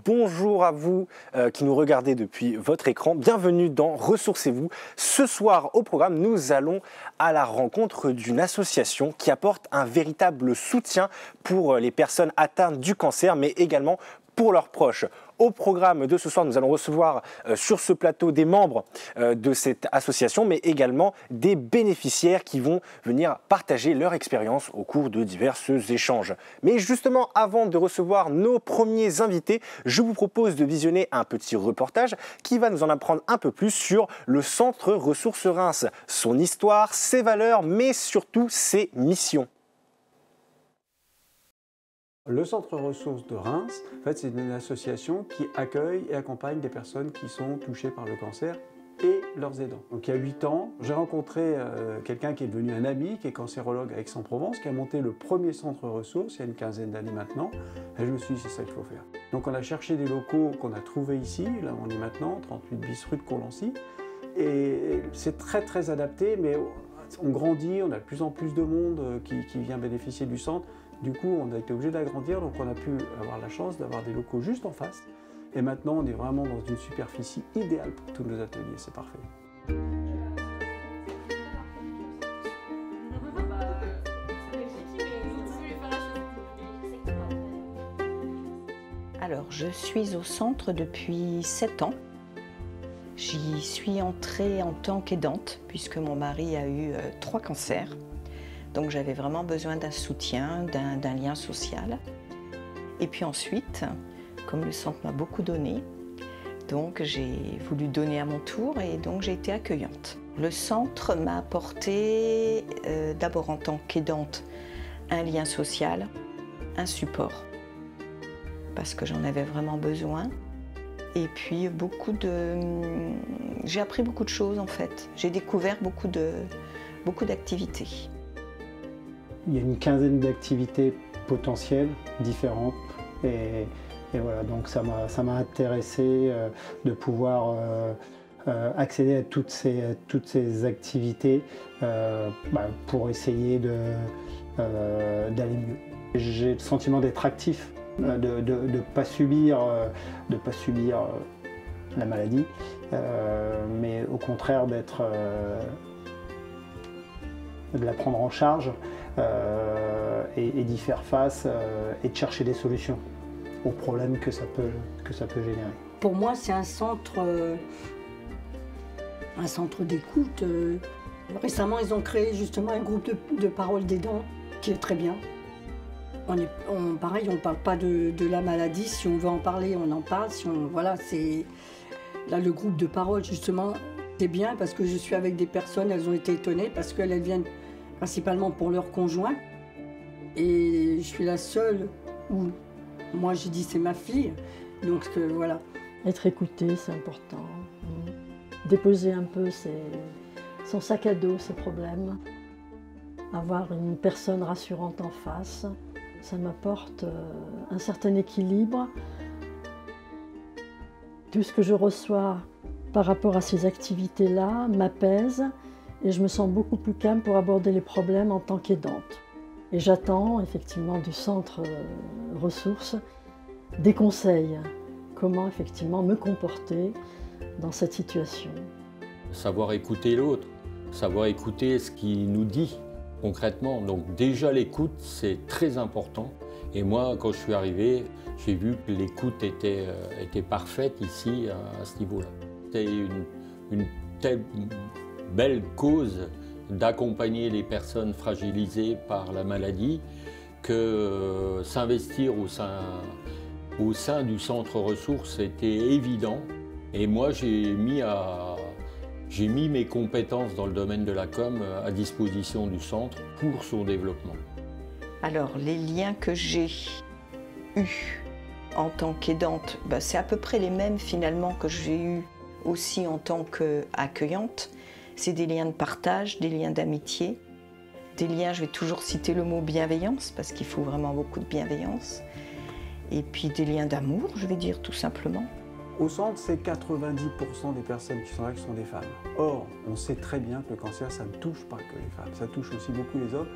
bonjour à vous qui nous regardez depuis votre écran. Bienvenue dans Ressourcez-vous. Ce soir au programme, nous allons à la rencontre d'une association qui apporte un véritable soutien pour les personnes atteintes du cancer, mais également pour leurs proches. Au programme de ce soir, nous allons recevoir sur ce plateau des membres de cette association, mais également des bénéficiaires qui vont venir partager leur expérience au cours de divers échanges. Mais justement, avant de recevoir nos premiers invités, je vous propose de visionner un petit reportage qui va nous en apprendre un peu plus sur le Centre Ressources Reims, son histoire, ses valeurs, mais surtout ses missions. Le Centre Ressources de Reims, en fait, c'est une association qui accueille et accompagne des personnes qui sont touchées par le cancer et leurs aidants. Donc il y a 8 ans, j'ai rencontré quelqu'un qui est devenu un ami, qui est cancérologue à Aix-en-Provence, qui a monté le premier centre ressources il y a une quinzaine d'années maintenant. Et je me suis dit, c'est ça qu'il faut faire. Donc on a cherché des locaux qu'on a trouvés ici, là où on est maintenant, 38 bis rue de Courlancy. Et c'est très adapté, mais on grandit, on a de plus en plus de monde qui vient bénéficier du centre. Du coup, on a été obligé d'agrandir, donc on a pu avoir la chance d'avoir des locaux juste en face. Et maintenant, on est vraiment dans une superficie idéale pour tous nos ateliers, c'est parfait. Alors, je suis au centre depuis 7 ans. J'y suis entrée en tant qu'aidante, puisque mon mari a eu 3 cancers. Donc j'avais vraiment besoin d'un soutien, d'un lien social. Et puis ensuite, comme le centre m'a beaucoup donné, donc j'ai voulu donner à mon tour et donc j'ai été accueillante. Le centre m'a apporté, d'abord en tant qu'aidante, un lien social, un support, parce que j'en avais vraiment besoin. Et puis j'ai appris beaucoup de choses en fait. J'ai découvert beaucoup d'activités. Il y a une quinzaine d'activités potentielles, différentes. Et voilà, donc ça m'a intéressé de pouvoir accéder à toutes ces activités pour essayer d'aller mieux. J'ai le sentiment d'être actif, de ne pas subir la maladie, mais au contraire de la prendre en charge. Et d'y faire face et de chercher des solutions aux problèmes que ça peut générer. Pour moi, c'est un centre d'écoute. Récemment, ils ont créé justement un groupe de parole d'aidants qui est très bien. Pareil, on ne parle pas de la maladie. Si on veut en parler, on en parle. Voilà, c'est là le groupe de parole justement. C'est bien parce que je suis avec des personnes, elles ont été étonnées parce qu'elles viennent principalement pour leur conjoint. Et je suis la seule où, moi j'ai dit c'est ma fille, donc voilà. Être écouté, c'est important. Déposer un peu son sac à dos, ses problèmes. Avoir une personne rassurante en face, ça m'apporte un certain équilibre. Tout ce que je reçois par rapport à ces activités-là m'apaise. Et je me sens beaucoup plus calme pour aborder les problèmes en tant qu'aidante. Et j'attends effectivement du centre ressources des conseils, comment effectivement me comporter dans cette situation. Savoir écouter l'autre, savoir écouter ce qu'il nous dit concrètement. Donc déjà l'écoute, c'est très important. Et moi, quand je suis arrivé, j'ai vu que l'écoute était parfaite ici, à ce niveau-là. C'est une telle belle cause d'accompagner les personnes fragilisées par la maladie que s'investir au sein du centre ressources était évident. Et moi, j'ai mis mes compétences dans le domaine de la com à disposition du centre pour son développement. Alors, les liens que j'ai eus en tant qu'aidante, c'est à peu près les mêmes finalement que j'ai eus aussi en tant qu'accueillante. C'est des liens de partage, des liens d'amitié, des liens, je vais toujours citer le mot bienveillance, parce qu'il faut vraiment beaucoup de bienveillance, et puis des liens d'amour, je vais dire tout simplement. Au centre, c'est 90% des personnes qui sont là qui sont des femmes. Or, on sait très bien que le cancer, ça ne touche pas que les femmes, ça touche aussi beaucoup les hommes.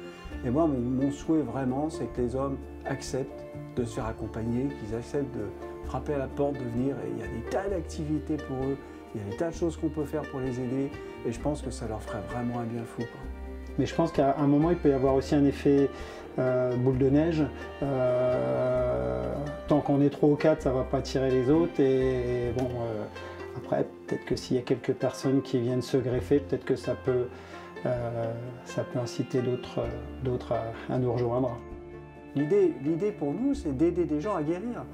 Et moi, mon souhait vraiment, c'est que les hommes acceptent de se faire accompagner, qu'ils acceptent frapper à la porte, de venir. Et il y a des tas d'activités pour eux, il y a des tas de choses qu'on peut faire pour les aider. Et je pense que ça leur ferait vraiment un bien fou, quoi. Mais je pense qu'à un moment, il peut y avoir aussi un effet boule de neige. Tant qu'on est 3 ou 4, ça ne va pas attirer les autres. Et bon, après, peut-être que s'il y a quelques personnes qui viennent se greffer, peut-être que ça peut inciter d'autres à nous rejoindre. L'idée pour nous, c'est d'aider des gens à guérir.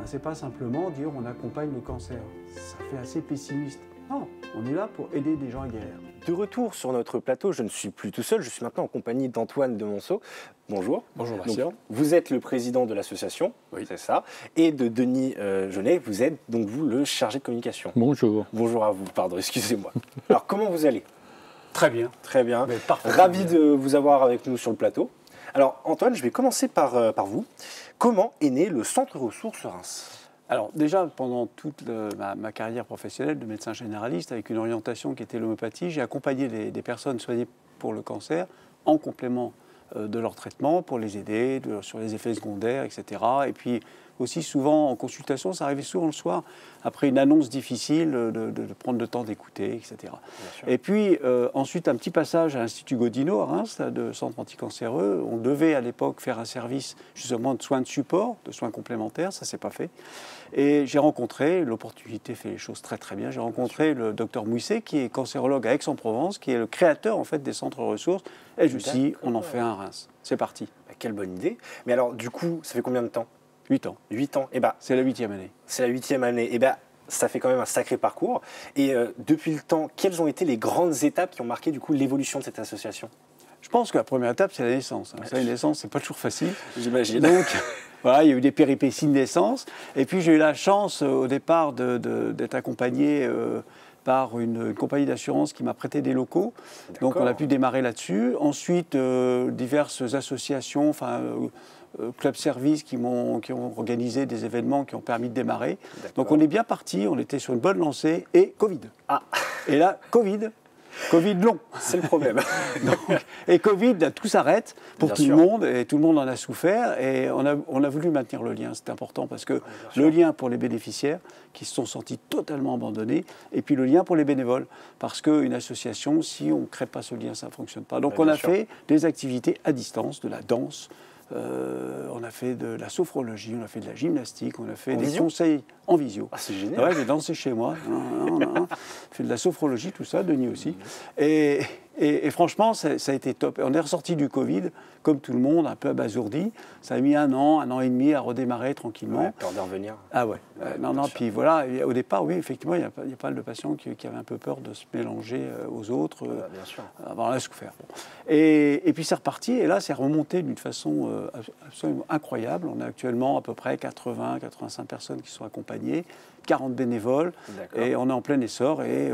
Ce n'est pas simplement dire on accompagne le cancer. Ça fait assez pessimiste. Non, on est là pour aider des gens à guérir. De retour sur notre plateau, je ne suis plus tout seul, je suis maintenant en compagnie d'Antoine de Monceau. Bonjour. Bonjour Bastien. Vous êtes le président de l'association, oui. C'est ça, et de Denis Jeunet, vous êtes donc vous le chargé de communication. Bonjour. Bonjour à vous, pardon, excusez-moi. Alors comment vous allez? Très bien. Très bien. Parfaitement Ravi bien. de vous avoir avec nous sur le plateau. Alors Antoine, je vais commencer par vous. Comment est né le Centre Ressources Reims? Alors déjà, pendant toute ma carrière professionnelle de médecin généraliste, avec une orientation qui était l'homéopathie, j'ai accompagné des personnes soignées pour le cancer en complément de leur traitement pour les aider sur les effets secondaires, etc. Et puis aussi souvent en consultation, ça arrivait souvent le soir, après une annonce difficile, de prendre le temps d'écouter, etc. Et puis ensuite un petit passage à l'Institut Godino à Reims, de centre anticancéreux. On devait à l'époque faire un service justement de soins de support, de soins complémentaires, ça ne s'est pas fait. Et j'ai rencontré, l'opportunité fait les choses très très bien, j'ai rencontré le docteur Mouisset qui est cancérologue à Aix-en-Provence, qui est le créateur en fait des centres ressources. Et je me suis dit, on en fait un à Reims. C'est parti. Quelle bonne idée. Mais alors du coup, ça fait combien de temps? 8 ans. 8 ans. Eh ben, c'est la 8e année. C'est la 8e année. Eh ben, ça fait quand même un sacré parcours. Et depuis le temps, quelles ont été les grandes étapes qui ont marqué du coup l'évolution de cette association? Je pense que la première étape, c'est la naissance. Hein. La naissance, c'est pas toujours facile. J'imagine. Donc, voilà, il y a eu des péripéties de naissance. Et puis, j'ai eu la chance, au départ, d'être accompagné par une compagnie d'assurance qui m'a prêté des locaux. Donc, on a pu démarrer là-dessus. Ensuite, diverses associations, club service qui ont organisé des événements qui ont permis de démarrer. Donc, on est bien parti. On était sur une bonne lancée. Et Covid. Ah. Et là, Covid long. C'est le problème. Donc, et Covid, là, tout s'arrête pour tout le monde, et tout le monde en a souffert. Et on a voulu maintenir le lien, c'était important, parce que le lien pour les bénéficiaires, qui se sont sentis totalement abandonnés, et puis le lien pour les bénévoles, parce qu'une association, si on ne crée pas ce lien, ça ne fonctionne pas. Donc on a fait des activités à distance, de la danse, on a fait de la sophrologie, on a fait de la gymnastique, on a fait des conseils en visio. Ah, c'est génial. Ouais, j'ai dansé chez moi, fait de la sophrologie, tout ça, Denis aussi. Et franchement, ça a été top. On est ressorti du Covid, comme tout le monde, un peu abasourdi. Ça a mis un an et demi à redémarrer tranquillement. Ouais, peur de revenir. Ah ouais. Puis voilà, et au départ, oui, effectivement, il y a pas mal de patients qui avaient un peu peur de se mélanger aux autres. Bien sûr. On a souffert. Bon. Et puis c'est reparti, et là, c'est remonté d'une façon absolument incroyable. On a actuellement à peu près 80-85 personnes qui sont accompagnées, 40 bénévoles, et on est en plein essor, et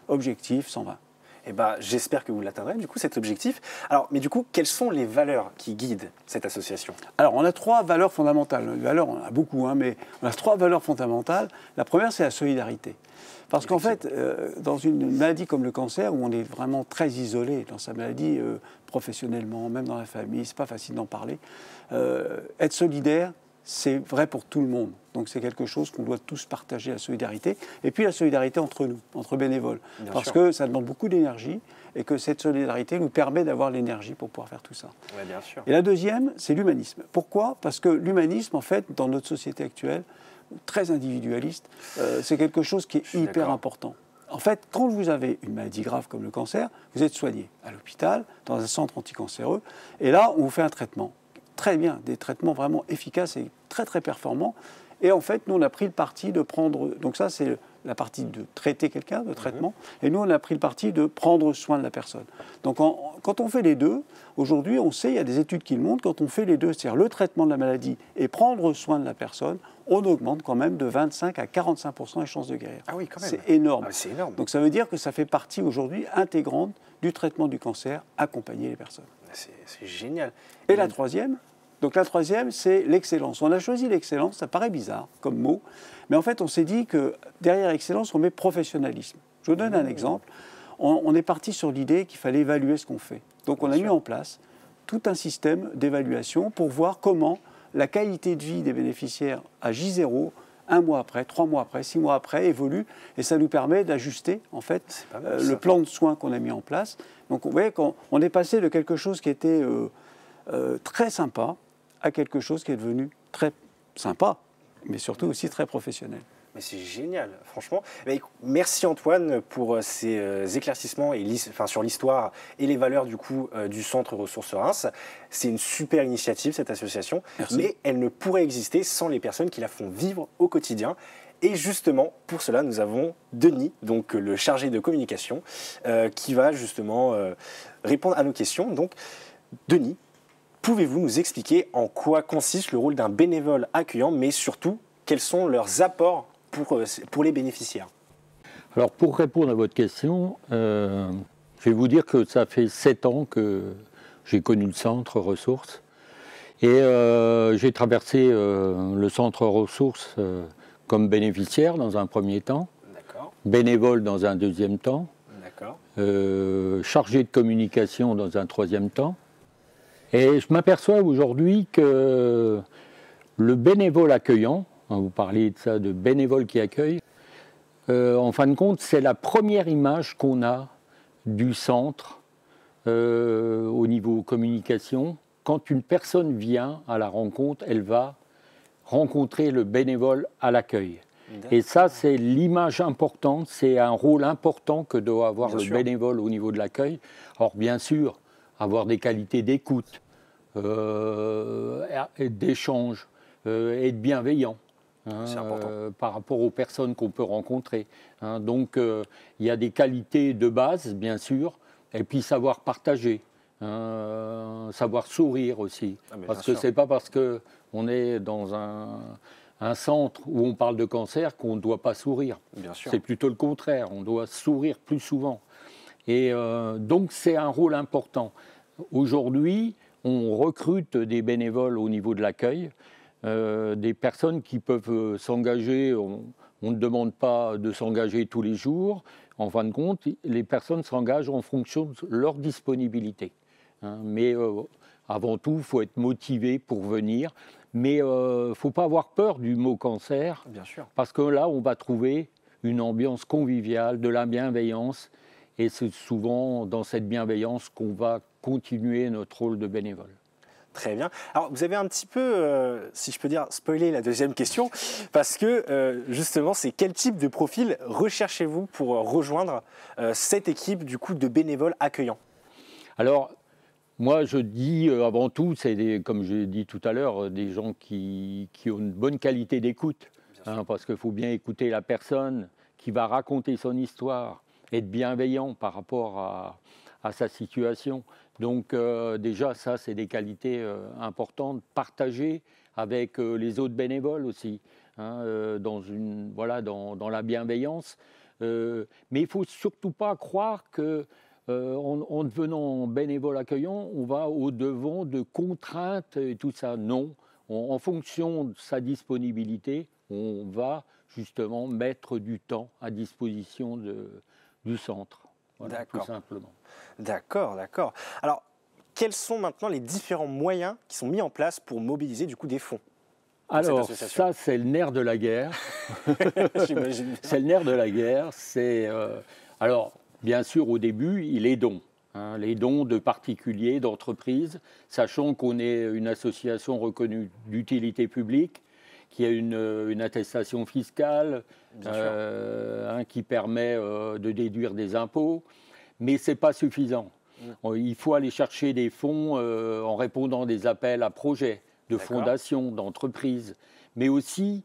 objectif 120. Eh ben, j'espère que vous l'atteindrez, du coup, cet objectif. Alors, mais du coup, quelles sont les valeurs qui guident cette association? Alors, on a 3 valeurs fondamentales. Les valeurs, on en a beaucoup, mais on a 3 valeurs fondamentales. La première, c'est la solidarité. Parce qu'en fait, dans une maladie comme le cancer, où on est vraiment très isolé dans sa maladie, professionnellement, même dans la famille, c'est pas facile d'en parler, être solidaire, c'est vrai pour tout le monde. Donc c'est quelque chose qu'on doit tous partager, la solidarité. Et puis la solidarité entre nous, entre bénévoles. Parce que ça demande beaucoup d'énergie et que cette solidarité nous permet d'avoir l'énergie pour pouvoir faire tout ça. Ouais, bien sûr. Et la deuxième, c'est l'humanisme. Pourquoi? Parce que l'humanisme, en fait, dans notre société actuelle, très individualiste, c'est quelque chose qui est hyper important. En fait, quand vous avez une maladie grave comme le cancer, vous êtes soigné à l'hôpital, dans un centre anticancéreux, et là, on vous fait un traitement. Très bien, des traitements vraiment efficaces et très très performants. Et en fait, nous, on a pris le parti de prendre... Donc ça, c'est la partie de traiter quelqu'un, de traitement. Et nous, on a pris le parti de prendre soin de la personne. Donc quand on fait les deux, aujourd'hui, on sait, il y a des études qui le montrent, quand on fait les deux, c'est-à-dire le traitement de la maladie et prendre soin de la personne, on augmente quand même de 25 à 45% les chances de guérir. Ah oui, quand même. C'est énorme. Ah, c'est énorme. Donc ça veut dire que ça fait partie aujourd'hui intégrante du traitement du cancer, accompagner les personnes. C'est génial. Et la troisième, c'est l'excellence. On a choisi l'excellence, ça paraît bizarre comme mot, mais en fait, on s'est dit que derrière l'excellence, on met professionnalisme. Je vous donne un exemple. On est parti sur l'idée qu'il fallait évaluer ce qu'on fait. Donc, on a mis en place tout un système d'évaluation pour voir comment la qualité de vie des bénéficiaires à J0 1 mois après, 3 mois après, 6 mois après, évolue et ça nous permet d'ajuster en fait le plan de soins qu'on a mis en place. Donc vous voyez qu'on est passé de quelque chose qui était très sympa à quelque chose qui est devenu très sympa, mais surtout aussi très professionnel. Mais c'est génial, franchement. Mais merci Antoine pour ces éclaircissements sur l'histoire et les valeurs du coup du Centre Ressources Reims. C'est une super initiative cette association, mais elle ne pourrait exister sans les personnes qui la font vivre au quotidien. Et justement, pour cela, nous avons Denis, donc le chargé de communication, qui va justement répondre à nos questions. Donc, Denis, pouvez-vous nous expliquer en quoi consiste le rôle d'un bénévole accueillant, mais surtout, quels sont leurs apports pour les bénéficiaires? Alors, pour répondre à votre question, je vais vous dire que ça fait 7 ans que j'ai connu le Centre Ressources. Et j'ai traversé le Centre Ressources comme bénéficiaire dans un premier temps, bénévole dans un deuxième temps, chargé de communication dans un troisième temps. Et je m'aperçois aujourd'hui que le bénévole accueillant, vous parliez de ça, de bénévole qui accueille, en fin de compte, c'est la première image qu'on a du centre au niveau communication. Quand une personne vient à la rencontre, elle va rencontrer le bénévole à l'accueil. Et ça, c'est l'image importante, c'est un rôle important que doit avoir le bénévole au niveau de l'accueil. Or, bien sûr, avoir des qualités d'écoute, d'échange, être bienveillant par rapport aux personnes qu'on peut rencontrer. Donc, il y a des qualités de base, bien sûr, et puis savoir partager. Savoir sourire aussi, parce que c'est pas parce qu'on est dans un centre où on parle de cancer qu'on ne doit pas sourire. C'est plutôt le contraire, on doit sourire plus souvent. Et donc c'est un rôle important. Aujourd'hui, on recrute des bénévoles au niveau de l'accueil, des personnes qui peuvent s'engager. On ne demande pas de s'engager tous les jours. En fin de compte, les personnes s'engagent en fonction de leur disponibilité. Mais avant tout, il faut être motivé pour venir. Mais il ne faut pas avoir peur du mot cancer, parce que là, on va trouver une ambiance conviviale, de la bienveillance. Et c'est souvent dans cette bienveillance qu'on va continuer notre rôle de bénévole. Très bien. Alors, vous avez un petit peu, si je peux dire, spoilé la deuxième question, parce que justement, c'est quel type de profil recherchez-vous pour rejoindre cette équipe du coup de bénévoles accueillants? Alors, moi, je dis avant tout, c'est comme j'ai dit tout à l'heure, des gens qui ont une bonne qualité d'écoute, parce qu'il faut bien écouter la personne qui va raconter son histoire, être bienveillant par rapport à sa situation. Donc déjà, ça, c'est des qualités importantes, partagées avec les autres bénévoles aussi, dans la bienveillance. Mais il ne faut surtout pas croire que en devenant bénévole accueillant, on va au-devant de contraintes et tout ça. Non, en fonction de sa disponibilité, on va justement mettre du temps à disposition du centre. Voilà, tout simplement. D'accord. Alors, quels sont maintenant les différents moyens qui sont mis en place pour mobiliser du coup des fonds? Alors, ça, c'est le nerf de la guerre. C'est le nerf de la guerre. Alors, bien sûr, au début, les dons. Les dons de particuliers, d'entreprises, sachant qu'on est une association reconnue d'utilité publique, qui a une attestation fiscale qui permet de déduire des impôts, mais ce n'est pas suffisant. Il faut aller chercher des fonds en répondant à des appels à projets de fondations, d'entreprises, mais aussi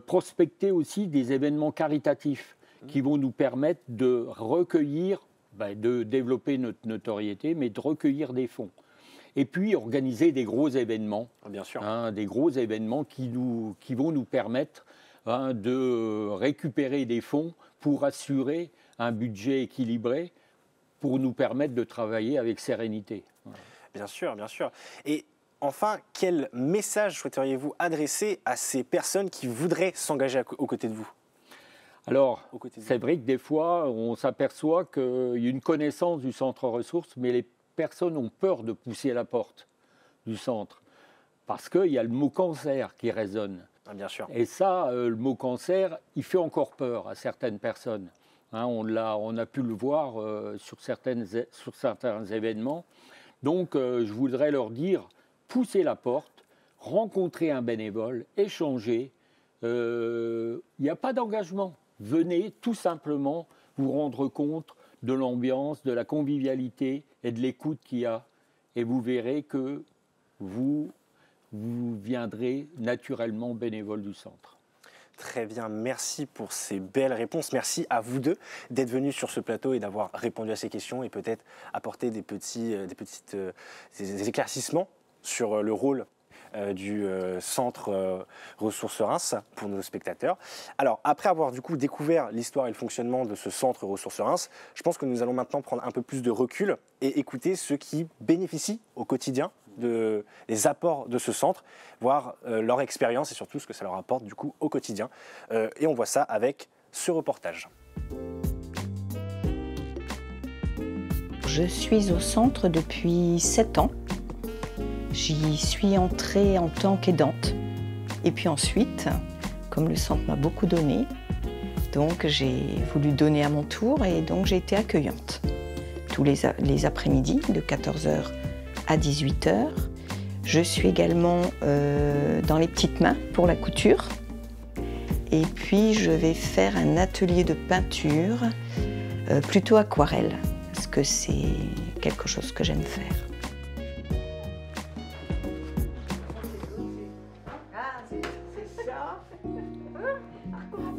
prospecter aussi des événements caritatifs qui vont nous permettre de recueillir, de développer notre notoriété, mais de recueillir des fonds. Et puis organiser des gros événements, des gros événements qui vont nous permettre de récupérer des fonds pour assurer un budget équilibré, pour nous permettre de travailler avec sérénité. Bien sûr. Et enfin, quel message souhaiteriez-vous adresser à ces personnes qui voudraient s'engager aux côtés de vous? Alors, c'est vrai que des fois, on s'aperçoit qu'il y a une connaissance du centre ressources, mais les personnes ont peur de pousser la porte du centre, parce qu'il y a le mot cancer qui résonne. Ah, bien sûr. Et ça, le mot cancer, il fait encore peur à certaines personnes. Hein, on a pu le voir sur certains événements. Donc, je voudrais leur dire, poussez la porte, rencontrez un bénévole, échangez. Il n'y a pas d'engagement. Venez tout simplement vous rendre compte de l'ambiance, de la convivialité et de l'écoute qu'il y a. Et vous verrez que vous viendrez naturellement bénévole du centre. Très bien, merci pour ces belles réponses. Merci à vous deux d'être venus sur ce plateau et d'avoir répondu à ces questions et peut-être apporté des éclaircissements sur le rôle du centre Ressources Reims pour nos spectateurs. Alors, après avoir du coup découvert l'histoire et le fonctionnement de ce centre Ressources Reims, je pense que nous allons maintenant prendre un peu plus de recul et écouter ceux qui bénéficient au quotidien des apports de ce centre, voir leur expérience et surtout ce que ça leur apporte du coup au quotidien. Et on voit ça avec ce reportage. Je suis au centre depuis 7 ans. J'y suis entrée en tant qu'aidante. Et puis ensuite, comme le centre m'a beaucoup donné, donc j'ai voulu donner à mon tour et donc j'ai été accueillante. Tous les après-midi, de 14h à 18h. Je suis également dans les petites mains pour la couture. Et puis je vais faire un atelier de peinture, plutôt aquarelle, parce que c'est quelque chose que j'aime faire.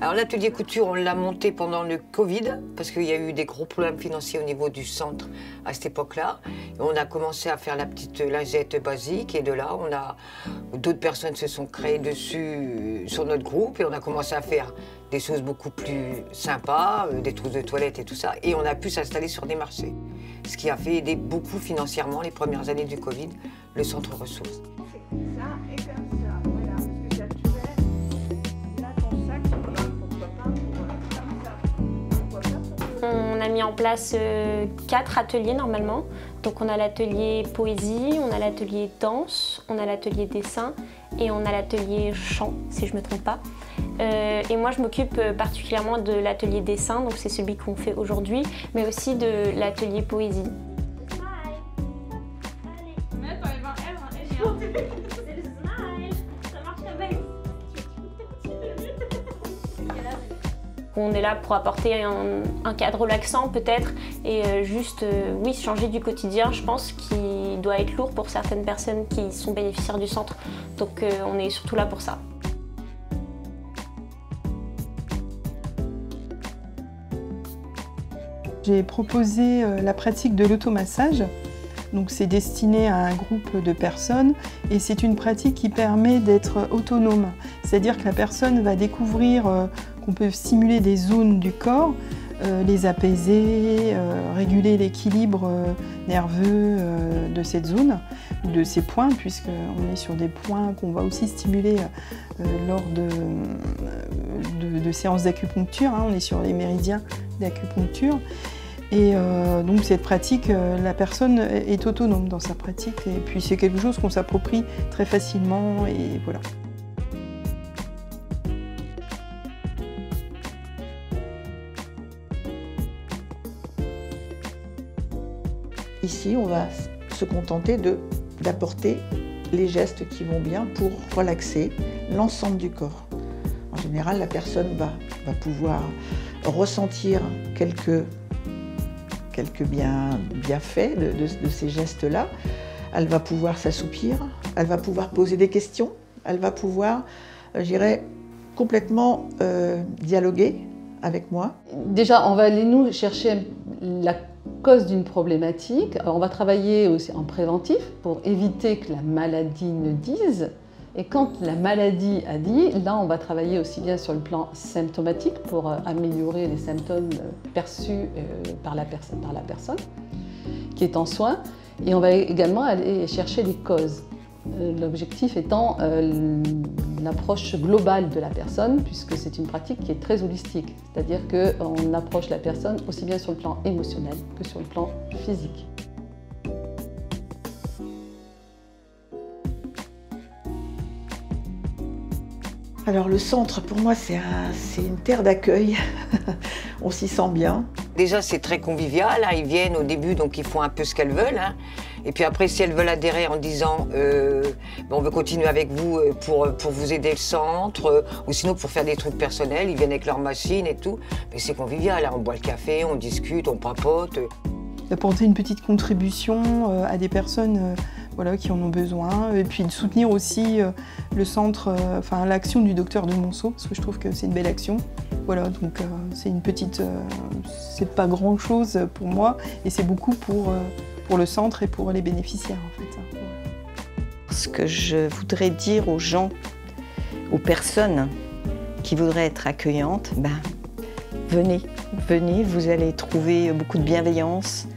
Alors l'atelier couture, on l'a monté pendant le Covid, parce qu'il y a eu des gros problèmes financiers au niveau du centre à cette époque-là. On a commencé à faire la petite lingette basique, et de là, d'autres personnes se sont créées dessus sur notre groupe, et on a commencé à faire des choses beaucoup plus sympas, des trousses de toilette et tout ça, et on a pu s'installer sur des marchés. Ce qui a fait aider beaucoup financièrement les premières années du Covid, le centre ressources. On a mis en place 4 ateliers normalement. Donc on a l'atelier poésie, on a l'atelier danse, on a l'atelier dessin et on a l'atelier chant, si je ne me trompe pas. Et moi je m'occupe particulièrement de l'atelier dessin, donc c'est celui qu'on fait aujourd'hui, mais aussi de l'atelier poésie. On est là pour apporter un cadre relaxant peut-être et juste oui, changer du quotidien, je pense, qui doit être lourd pour certaines personnes qui sont bénéficiaires du centre. Donc on est surtout là pour ça. J'ai proposé la pratique de l'automassage. Donc c'est destiné à un groupe de personnes et c'est une pratique qui permet d'être autonome. C'est-à-dire que la personne va découvrir qu'on peut stimuler des zones du corps, les apaiser, réguler l'équilibre nerveux de cette zone, de ces points, puisqu'on est sur des points qu'on va aussi stimuler lors de séances d'acupuncture. On est sur les méridiens d'acupuncture. Et donc cette pratique, la personne est autonome dans sa pratique et puis c'est quelque chose qu'on s'approprie très facilement et voilà. Ici, on va se contenter d'apporter les gestes qui vont bien pour relaxer l'ensemble du corps. En général, la personne va pouvoir ressentir quelques bienfaits de ces gestes-là. Elle va pouvoir s'assoupir, elle va pouvoir poser des questions, elle va pouvoir, je dirais, complètement dialoguer avec moi. Déjà, on va aller nous chercher la cause d'une problématique. Alors, on va travailler aussi en préventif pour éviter que la maladie ne dise. Et quand la maladie a dit, là on va travailler aussi bien sur le plan symptomatique pour améliorer les symptômes perçus par la personne qui est en soins. Et on va également aller chercher les causes. L'objectif étant l'approche globale de la personne, puisque c'est une pratique qui est très holistique. C'est-à-dire qu'on approche la personne aussi bien sur le plan émotionnel que sur le plan physique. Alors le centre, pour moi, c'est une terre d'accueil. On s'y sent bien. Déjà, c'est très convivial. Hein. Ils viennent au début, donc ils font un peu ce qu'elles veulent. Hein. Et puis après, si elles veulent adhérer en disant on veut continuer avec vous pour vous aider le centre, ou sinon pour faire des trucs personnels, ils viennent avec leur machine et tout. Mais c'est convivial. Hein. On boit le café, on discute, on papote. D'apporter une petite contribution à des personnes voilà, qui en ont besoin, et puis de soutenir aussi le centre, enfin l'action du docteur de Monceau, parce que je trouve que c'est une belle action. Voilà, donc c'est une petite, c'est pas grand chose pour moi, et c'est beaucoup pour le centre et pour les bénéficiaires en fait. Ce que je voudrais dire aux gens, aux personnes qui voudraient être accueillantes, venez, vous allez trouver beaucoup de bienveillance.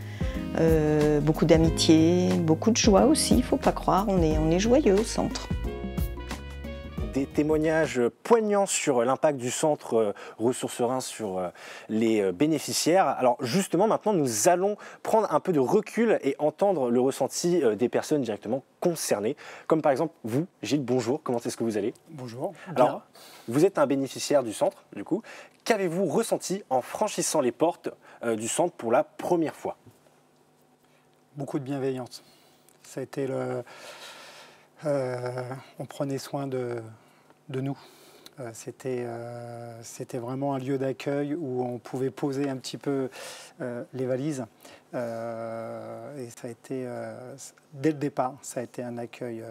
Beaucoup d'amitié, beaucoup de joie aussi, il ne faut pas croire, on est joyeux au centre. Des témoignages poignants sur l'impact du centre Ressources Reims sur les bénéficiaires. Alors justement, maintenant, nous allons prendre un peu de recul et entendre le ressenti des personnes directement concernées. Comme par exemple vous, Gilles, bonjour, comment est-ce que vous allez? Bonjour. Alors, vous êtes un bénéficiaire du centre, du coup. Qu'avez-vous ressenti en franchissant les portes du centre pour la première fois? Beaucoup de bienveillance. Ça a été on prenait soin de nous. C'était vraiment un lieu d'accueil où on pouvait poser un petit peu les valises. Et ça a été, dès le départ, ça a été un accueil,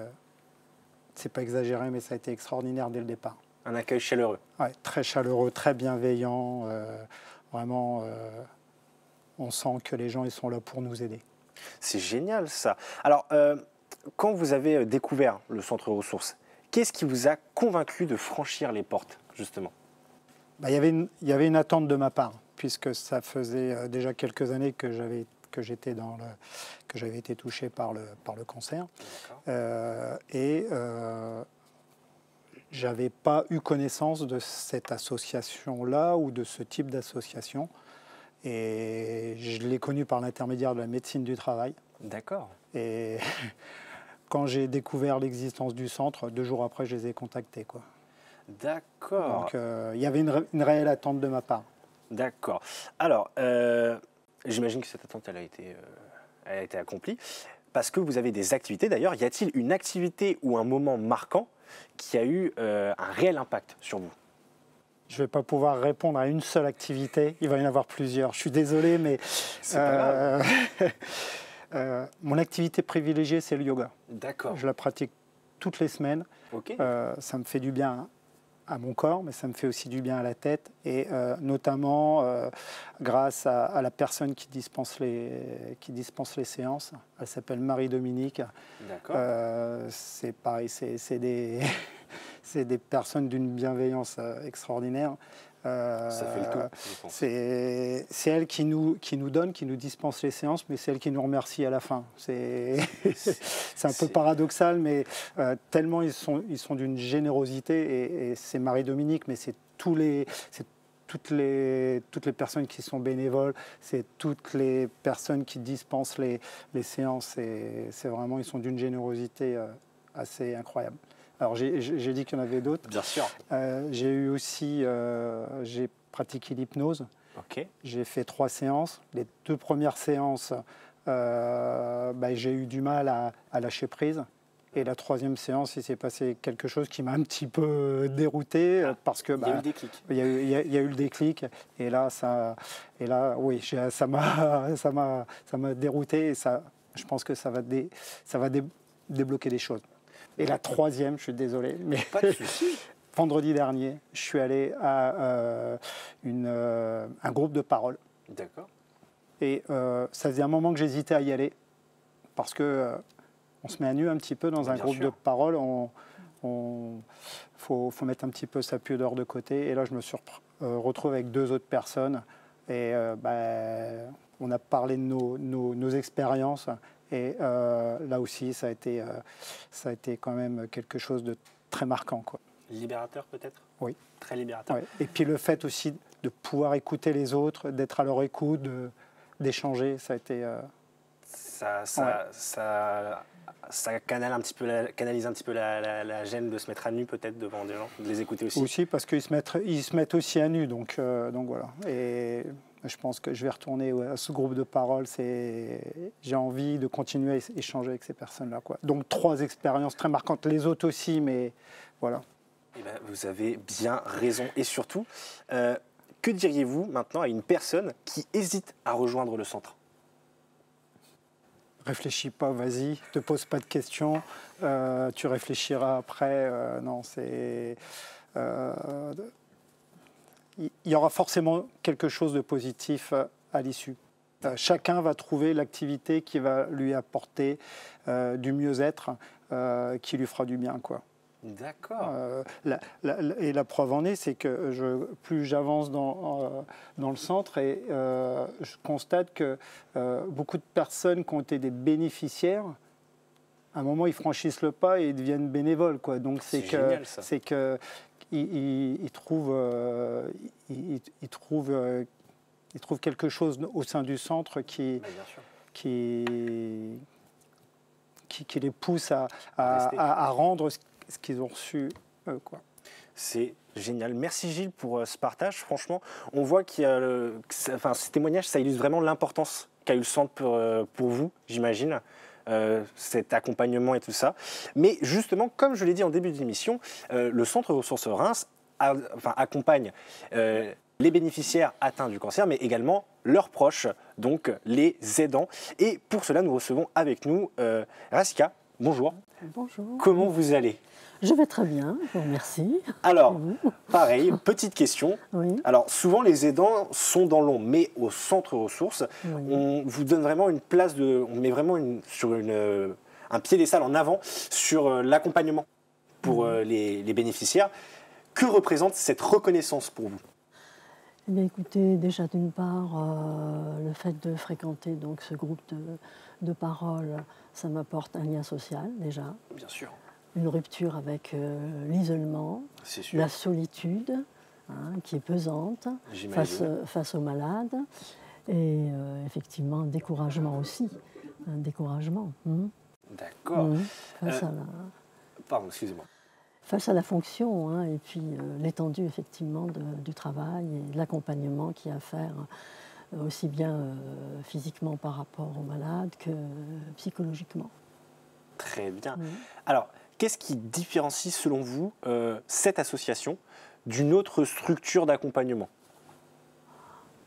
c'est pas exagéré, mais ça a été extraordinaire dès le départ. Un accueil chaleureux. Ouais, très chaleureux, très bienveillant. Vraiment, on sent que les gens ils sont là pour nous aider. C'est génial ça. Alors, quand vous avez découvert le centre ressources, qu'est-ce qui vous a convaincu de franchir les portes, justement? Il y avait une attente de ma part, puisque ça faisait déjà quelques années que j'avais été touché par le cancer. J'avais pas eu connaissance de cette association-là ou de ce type d'association. Et je l'ai connu par l'intermédiaire de la médecine du travail. D'accord. Et quand j'ai découvert l'existence du centre, 2 jours après, je les ai contactés, quoi. D'accord. Donc, il y avait une réelle attente de ma part. D'accord. Alors, j'imagine que cette attente, elle a été accomplie. Parce que vous avez des activités, d'ailleurs. Y a-t-il une activité ou un moment marquant qui a eu un réel impact sur vous? Je ne vais pas pouvoir répondre à une seule activité. Il va y en avoir plusieurs. Je suis désolé, mais mon activité privilégiée, c'est le yoga. D'accord. Je la pratique toutes les semaines. Okay. Ça me fait du bien à mon corps, mais ça me fait aussi du bien à la tête. Et notamment grâce à la personne qui dispense les séances. Elle s'appelle Marie-Dominique. D'accord. C'est pareil, c'est des personnes d'une bienveillance extraordinaire. Ça fait le tout, je pense. C'est elle qui nous donne, qui nous dispense les séances, mais c'est elle qui nous remercie à la fin. C'est un peu paradoxal, mais tellement ils sont d'une générosité, et c'est Marie-Dominique, mais c'est toutes les personnes qui sont bénévoles, c'est toutes les personnes qui dispensent les séances, c'est vraiment, ils sont d'une générosité assez incroyable. Alors j'ai dit qu'il y en avait d'autres. Bien sûr. J'ai pratiqué l'hypnose. Okay. J'ai fait 3 séances. Les 2 premières séances, j'ai eu du mal à lâcher prise. Et la 3e séance, il s'est passé quelque chose qui m'a un petit peu dérouté, parce que il y a eu le déclic. Il y a eu le déclic. Et là, ça m'a dérouté. Et ça, je pense que ça va débloquer des choses. Et la 3e, je suis désolé, mais pas de souci. Vendredi dernier, je suis allé à un groupe de parole. D'accord. Et ça faisait un moment que j'hésitais à y aller, parce que on se met à nu un petit peu dans un groupe de parole. Faut mettre un petit peu sa pudeur de côté. Et là, je me suis retrouvé avec 2 autres personnes. Et on a parlé de nos expériences. Et là aussi, ça a été quand même quelque chose de très marquant, quoi. Libérateur peut-être? Oui. Très libérateur. Ouais. Et puis le fait aussi de pouvoir écouter les autres, d'être à leur écoute, d'échanger, ça a été... Ça ça canalise un petit peu la gêne de se mettre à nu peut-être devant des gens, de les écouter aussi. Aussi parce qu'ils se mettent aussi à nu, donc voilà. Et je pense que je vais retourner à ce groupe de parole. J'ai envie de continuer à échanger avec ces personnes-là, quoi. Donc 3 expériences très marquantes, les autres aussi, mais voilà. Eh ben, vous avez bien raison. Et surtout, que diriez-vous maintenant à une personne qui hésite à rejoindre le centre ? Réfléchis pas, vas-y, te pose pas de questions, tu réfléchiras après. Non, c'est... il y aura forcément quelque chose de positif à l'issue. Chacun va trouver l'activité qui va lui apporter du mieux-être, qui lui fera du bien, quoi. D'accord. Et la preuve en est, c'est que plus j'avance dans le centre, et je constate que beaucoup de personnes qui ont été des bénéficiaires, à un moment, ils franchissent le pas et ils deviennent bénévoles, quoi. Donc c'est que ils trouvent quelque chose au sein du centre qui les pousse à rendre ce qu'ils ont reçu, quoi. C'est génial. Merci Gilles pour ce partage. Franchement, on voit qu'il y a ces témoignages, ça illustre vraiment l'importance qu'a eu le centre pour vous, j'imagine, cet accompagnement et tout ça. Mais justement, comme je l'ai dit en début d'émission, le centre Ressources Reims accompagne les bénéficiaires atteints du cancer, mais également leurs proches, donc les aidants. Et pour cela, nous recevons avec nous Rasika. Bonjour. Bonjour. Comment vous allez ? Je vais très bien, merci. Alors, pareil, petite question. Oui. Alors, souvent, les aidants sont dans l'ombre, mais au centre ressources, on vous donne vraiment une place, on met vraiment un piédestal en avant sur l'accompagnement pour les bénéficiaires. Que représente cette reconnaissance pour vous ? Eh bien, écoutez, déjà d'une part, le fait de fréquenter donc, ce groupe de parole, ça m'apporte un lien social déjà. Bien sûr. Une rupture avec l'isolement, la solitude, qui est pesante face aux malades, et effectivement un découragement aussi, un découragement. D'accord. Pardon, excusez-moi. Face à la fonction, et puis l'étendue effectivement du travail et de l'accompagnement qu'il y a à faire, aussi bien physiquement par rapport aux malades que psychologiquement. Très bien. Alors, qu'est-ce qui différencie selon vous cette association d'une autre structure d'accompagnement ?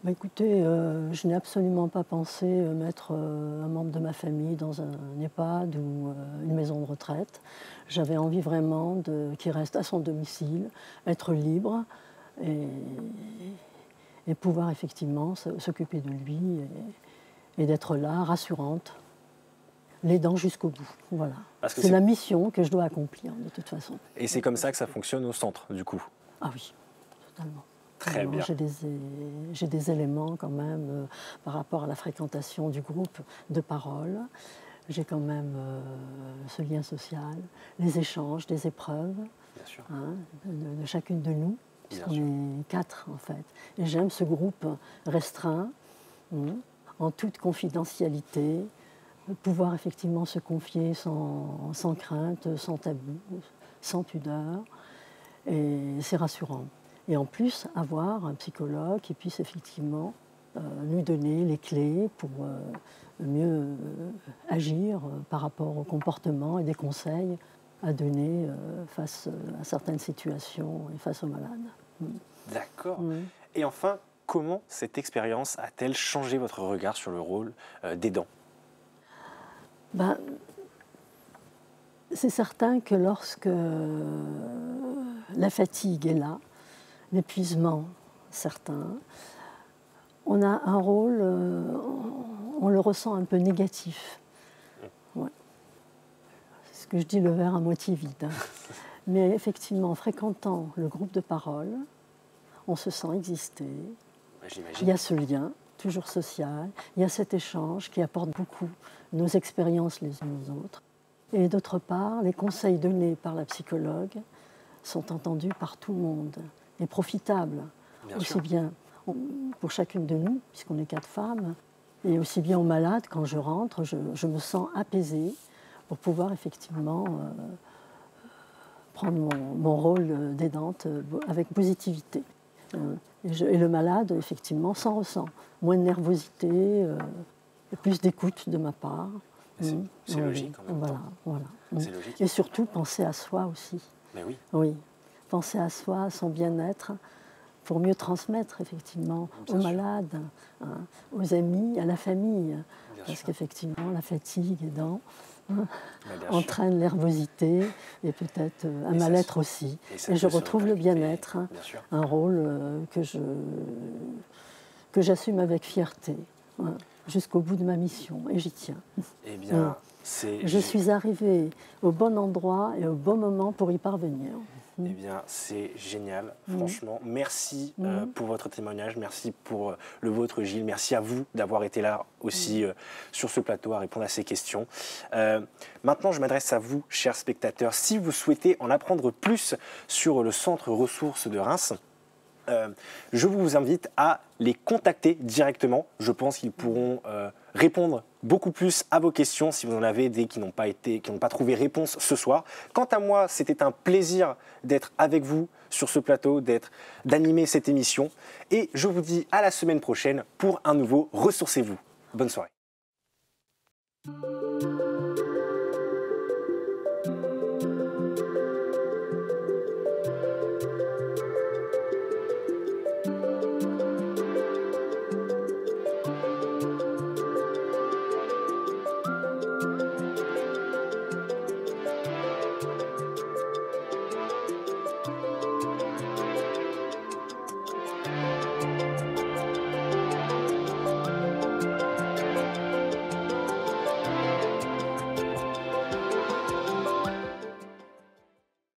Écoutez, je n'ai absolument pas pensé mettre un membre de ma famille dans un EHPAD ou une maison de retraite. J'avais envie vraiment qu'il reste à son domicile, être libre et pouvoir effectivement s'occuper de lui et d'être là, rassurante, l'aidant jusqu'au bout. Voilà. C'est la mission que je dois accomplir de toute façon. Et c'est comme ça que ça fonctionne au centre, du coup ? Ah oui, totalement. Très bien. J'ai des éléments quand même par rapport à la fréquentation du groupe de parole. J'ai quand même ce lien social, les échanges, des épreuves de chacune de nous, puisqu'on est 4 en fait. Et j'aime ce groupe restreint, en toute confidentialité, pouvoir effectivement se confier sans crainte, sans tabou, sans pudeur. Et c'est rassurant. Et en plus, avoir un psychologue qui puisse effectivement nous donner les clés pour mieux agir par rapport au comportement et des conseils à donner face à certaines situations et face aux malades. D'accord. Et enfin, comment cette expérience a-t-elle changé votre regard sur le rôle d'aidant ? C'est certain que lorsque la fatigue est là, l'épuisement certain, on a un rôle, on le ressent un peu négatif. Ouais. C'est ce que je dis, le verre à moitié vide. Mais effectivement, en fréquentant le groupe de parole, on se sent exister. Il y a ce lien, toujours social, il y a cet échange qui apporte beaucoup nos expériences les unes aux autres. Et d'autre part, les conseils donnés par la psychologue sont entendus par tout le monde et profitables, aussi bien pour chacune de nous, puisqu'on est 4 femmes, et aussi bien aux malades, quand je rentre, je me sens apaisée, pour pouvoir effectivement prendre mon rôle d'aidante avec positivité. Et le malade, effectivement, s'en ressent. Moins de nervosité, et plus d'écoute de ma part. C'est logique en même temps. Voilà. C'est logique. Et surtout, penser à soi aussi. Mais oui. Oui, penser à soi, à son bien-être, pour mieux transmettre, effectivement, aux malades, aux amis, à la famille. Parce qu'effectivement, la fatigue aidant entraîne la nervosité et peut-être un mal-être aussi. Et je retrouve le bien-être, un rôle que j'assume avec fierté, jusqu'au bout de ma mission, et j'y tiens. Eh bien, je suis arrivée au bon endroit et au bon moment pour y parvenir. Eh bien, c'est génial, franchement. Merci pour votre témoignage, merci pour le vôtre, Gilles. Merci à vous d'avoir été là aussi sur ce plateau à répondre à ces questions. Maintenant, je m'adresse à vous, chers spectateurs. Si vous souhaitez en apprendre plus sur le centre ressources de Reims, je vous invite à les contacter directement. Je pense qu'ils pourront répondre beaucoup plus à vos questions si vous en avez des qui n'ont pas trouvé réponse ce soir. Quant à moi, c'était un plaisir d'être avec vous sur ce plateau, d'animer cette émission. Et je vous dis à la semaine prochaine pour un nouveau Ressourcez-vous. Bonne soirée.